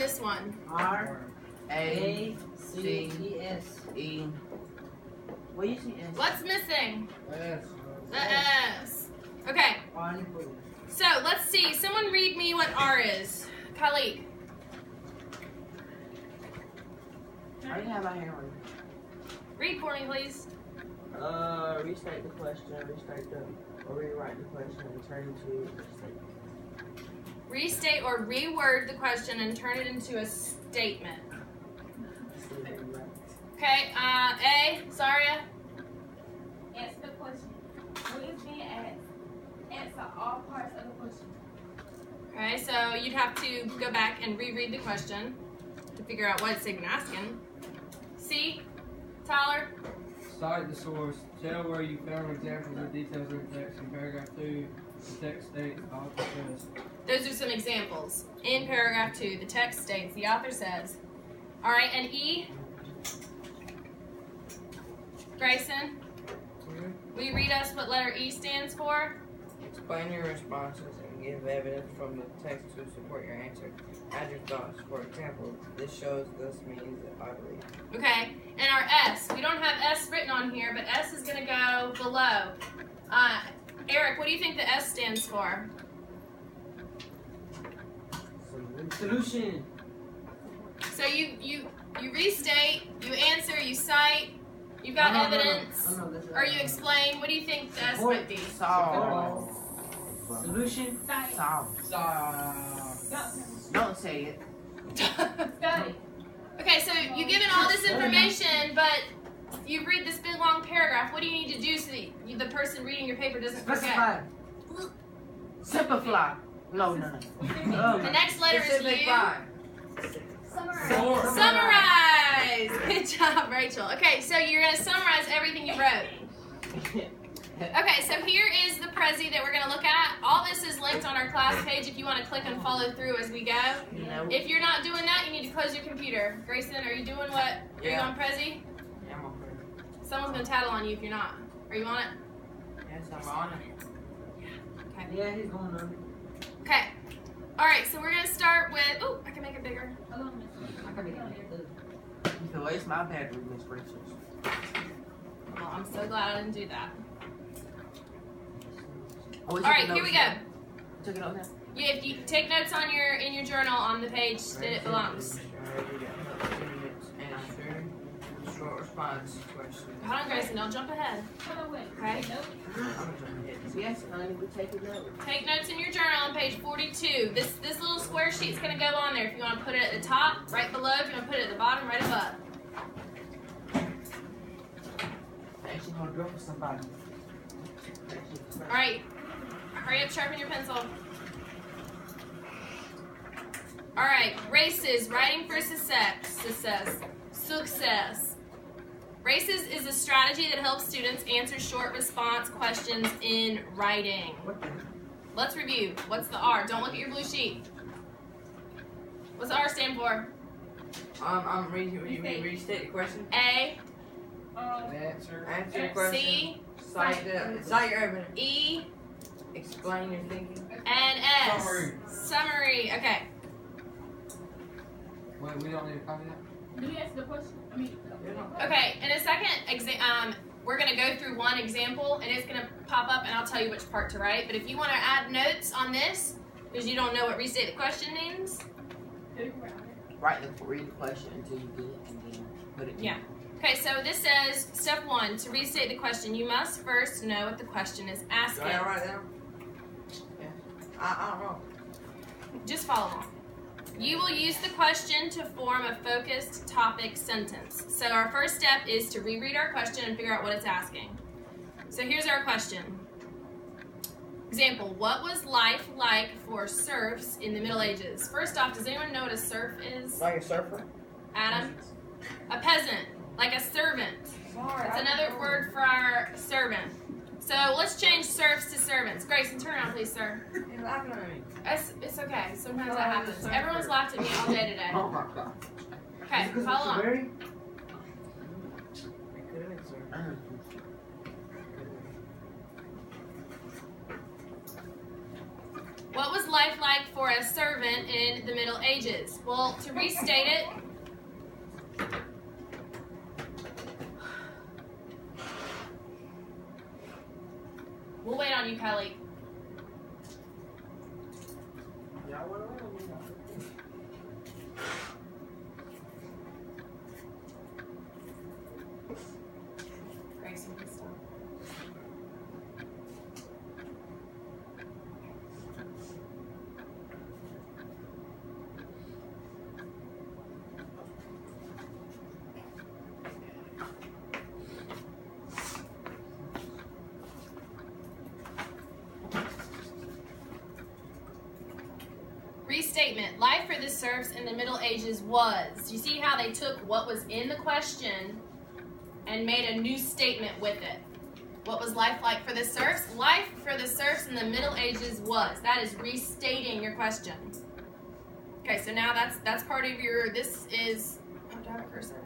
this one? R A C E. What you see? What's missing? S. The S. Okay. So let's see. Someone read me what R is. Khalid. I didn't have my hair on. Read for me, please. Restate the question, or rewrite the question and turn it into a statement. Restate or reword the question and turn it into a statement. Okay, A, Saria. Answer the question. What is being asked? Answer all parts of the question. Okay, so you'd have to go back and reread the question to figure out what it's even asking. C, Tyler. Cite the source. Tell where you found examples of details in the text. In paragraph 2, the text states, the author says. Those are some examples. In paragraph 2, the text states, the author says. All right, and E, Grayson. Will you read us what letter E stands for? Explain your responses and give evidence from the text to support your answer. Add your thoughts. For example, this shows, this means, I believe. Okay, and our S. We don't have S written on here, but S is going to go below. Eric, what do you think the S stands for? Solution. So you restate, you answer, you cite, you've got evidence, or you explain. What do you think the S might be? Solve. Solution. Solve. Solve. Don't say it. Study. Okay, so you've given all this information, but you read this big long paragraph. What do you need to do so that the person reading your paper doesn't forget? Simplify. No. The next letter is U. Summarize. Summarize. Good job, Rachel. Okay, so you're going to summarize everything you wrote. Okay, so here is the Prezi that we're going to look at. All this is linked on our class page if you want to click and follow through as we go. No. If you're not doing that, you need to close your computer. Grayson, are you doing what? Are you on Prezi? Yeah, I'm on it. Someone's going to tattle on you if you're not. Are you on it? Yes, I'm on it. Okay. Yeah, he's going on it. Okay. All right, so we're going to start with, oh, I can make it bigger. You can waste my battery, Miss Princess. Well, I'm so glad I didn't do that. All right, here we go. Took it out now? Yeah, if you take notes on in your journal on the page that it belongs. Short response question. Hold on, Grayson, don't jump ahead. Okay? Yes, honey, we take a note. Take notes in your journal on page 42. This little square sheet's going to go on there. If you want to put it at the top, right below. If you want to put it at the bottom, right above. Actually, I'm going to draw for somebody. All right. Hurry up, sharpen your pencil. All right. Races, writing for success. Races is a strategy that helps students answer short response questions in writing. Let's review. What's the R? Don't look at your blue sheet. What's the R stand for? I'm reading. Restate the question. A. Answer. Answer the question. C. Cite your evidence. E. Explain your thinking. And S. Summary. Okay. Wait, we don't need to copy that? Do you answer the question? Okay. In a second, we're going to go through one example, and it's going to pop up, and I'll tell you which part to write. But if you want to add notes on this, because you don't know what restate the question means. Read the question until you get it, and then put it in. Yeah. Okay, so this says, step 1, to restate the question, you must first know what the question is asking. Do I write it down? Yeah. I don't know. Just follow along. You will use the question to form a focused topic sentence. So our first step is to reread our question and figure out what it's asking. So here's our question. Example, what was life like for serfs in the Middle Ages? First off, does anyone know what a serf is? Like a surfer? Adam? A peasant, like a servant. It's another word for our servant. So let's change serfs to servants. Grayson, turn around, please, sir. You're laughing at me. It's okay. Sometimes that happens. Everyone's laughed at me all day today. Oh my god. Okay, follow on. It could have been surfer. What was life like for a servant in the Middle Ages? Well, to restate it, we'll wait on you, Kelly. Y'all want to wait on me? Grace, you can stop. Restatement. Life for the serfs in the Middle Ages was. You see how they took what was in the question and made a new statement with it. What was life like for the serfs? Life for the serfs in the Middle Ages was. That is restating your question. Okay, so now that's part of your, this is, oh, do I have a cursor?